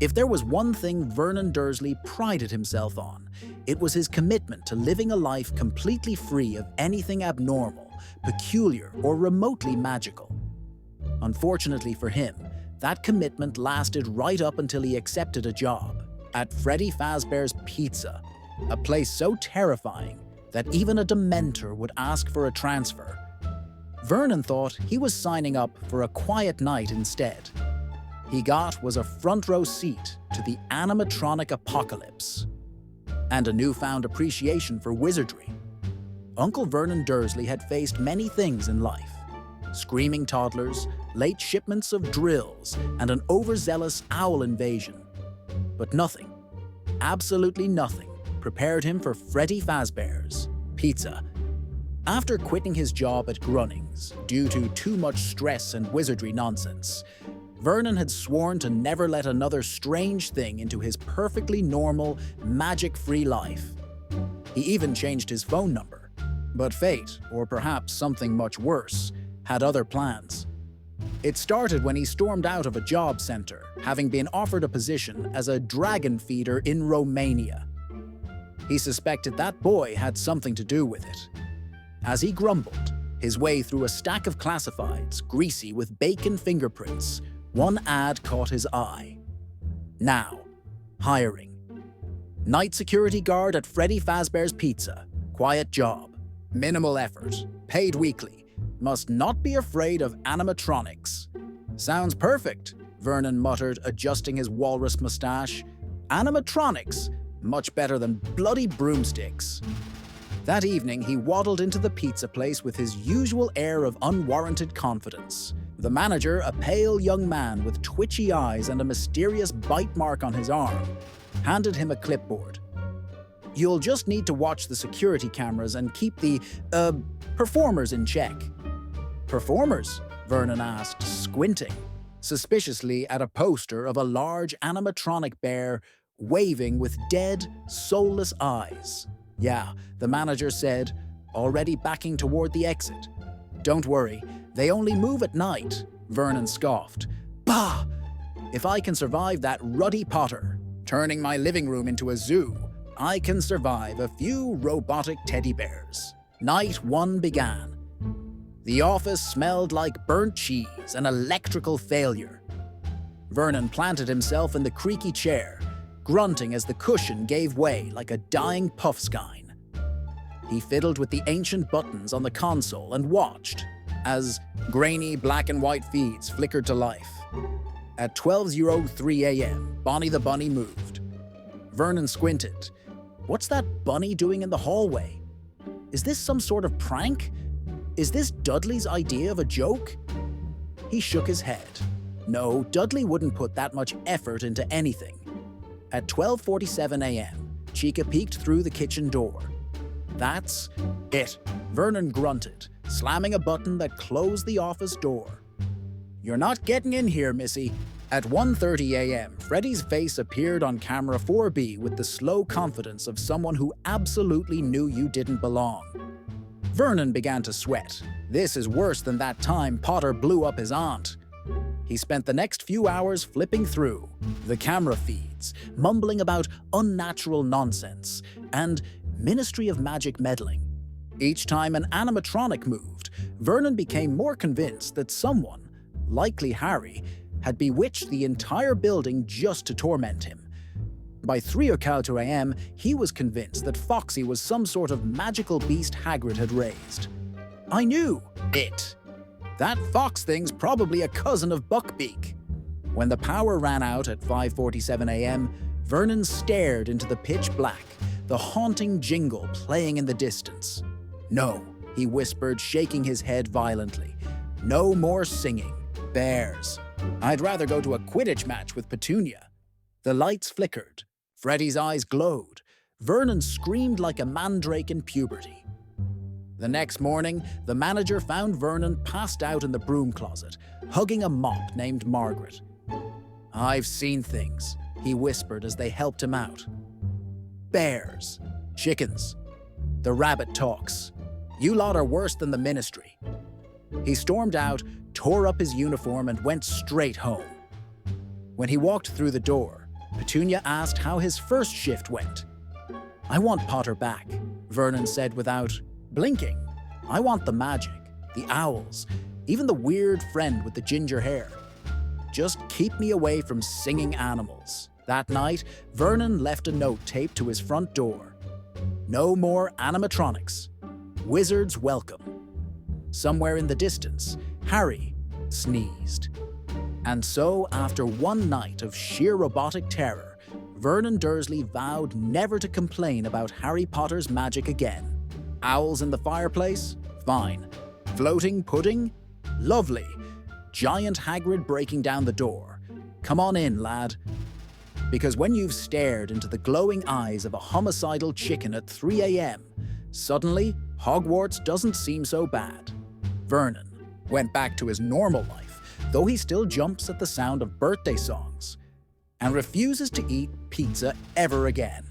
If there was one thing Vernon Dursley prided himself on, it was his commitment to living a life completely free of anything abnormal, peculiar, or remotely magical. Unfortunately for him, that commitment lasted right up until he accepted a job at Freddy Fazbear's Pizza, a place so terrifying that even a Dementor would ask for a transfer. Vernon thought he was signing up for a quiet night instead. He got was a front-row seat to the animatronic apocalypse and a newfound appreciation for wizardry. Uncle Vernon Dursley had faced many things in life: screaming toddlers, late shipments of drills, and an overzealous owl invasion. But nothing, absolutely nothing, prepared him for Freddy Fazbear's Pizza. After quitting his job at Grunnings due to too much stress and wizardry nonsense, Vernon had sworn to never let another strange thing into his perfectly normal, magic-free life. He even changed his phone number. But fate, or perhaps something much worse, had other plans. It started when he stormed out of a job center, having been offered a position as a dragon feeder in Romania. He suspected that boy had something to do with it. As he grumbled his way through a stack of classifieds, greasy with bacon fingerprints, one ad caught his eye. Now, hiring. Night security guard at Freddy Fazbear's Pizza. Quiet job. Minimal effort. Paid weekly. Must not be afraid of animatronics. Sounds perfect, Vernon muttered, adjusting his walrus mustache. Animatronics. Much better than bloody broomsticks. That evening, he waddled into the pizza place with his usual air of unwarranted confidence. The manager, a pale young man with twitchy eyes and a mysterious bite mark on his arm, handed him a clipboard. You'll just need to watch the security cameras and keep the, performers in check. Performers? Vernon asked, squinting suspiciously at a poster of a large animatronic bear waving with dead, soulless eyes. Yeah, the manager said, already backing toward the exit. Don't worry, they only move at night, Vernon scoffed. Bah! If I can survive that ruddy Potter, turning my living room into a zoo, I can survive a few robotic teddy bears. Night one began. The office smelled like burnt cheese, an electrical failure. Vernon planted himself in the creaky chair, grunting as the cushion gave way like a dying puffskein. He fiddled with the ancient buttons on the console and watched as grainy black and white feeds flickered to life. At 12:03 a.m., Bonnie the Bunny moved. Vernon squinted. What's that bunny doing in the hallway? Is this some sort of prank? Is this Dudley's idea of a joke? He shook his head. No, Dudley wouldn't put that much effort into anything. At 12:47 a.m., Chica peeked through the kitchen door. That's it, Vernon grunted, slamming a button that closed the office door. You're not getting in here, missy. At 1:30 a.m., Freddy's face appeared on camera 4B with the slow confidence of someone who absolutely knew you didn't belong. Vernon began to sweat. This is worse than that time Potter blew up his aunt. He spent the next few hours flipping through the camera feeds, mumbling about unnatural nonsense and Ministry of Magic meddling. Each time an animatronic moved, Vernon became more convinced that someone, likely Harry, had bewitched the entire building just to torment him. By 3:00 a.m., he was convinced that Foxy was some sort of magical beast Hagrid had raised. I knew it. That fox thing's probably a cousin of Buckbeak. When the power ran out at 5:47 a.m., Vernon stared into the pitch black, the haunting jingle playing in the distance. No, he whispered, shaking his head violently. No more singing. Bears. I'd rather go to a Quidditch match with Petunia. The lights flickered. Freddy's eyes glowed. Vernon screamed like a mandrake in puberty. The next morning, the manager found Vernon passed out in the broom closet, hugging a mop named Margaret. I've seen things, he whispered as they helped him out. Bears. Chickens. The rabbit talks. You lot are worse than the Ministry. He stormed out, tore up his uniform, and went straight home. When he walked through the door, Petunia asked how his first shift went. "I want Potter back," Vernon said without blinking. "I want the magic, the owls, even the weird friend with the ginger hair. Just keep me away from singing animals." That night, Vernon left a note taped to his front door. "No more animatronics. Wizards welcome." Somewhere in the distance, Harry sneezed. And so, after one night of sheer robotic terror, Vernon Dursley vowed never to complain about Harry Potter's magic again. Owls in the fireplace? Fine. Floating pudding? Lovely. Giant Hagrid breaking down the door? Come on in, lad. Because when you've stared into the glowing eyes of a homicidal chicken at 3 a.m., suddenly Hogwarts doesn't seem so bad. Vernon went back to his normal life, though he still jumps at the sound of birthday songs, and refuses to eat pizza ever again.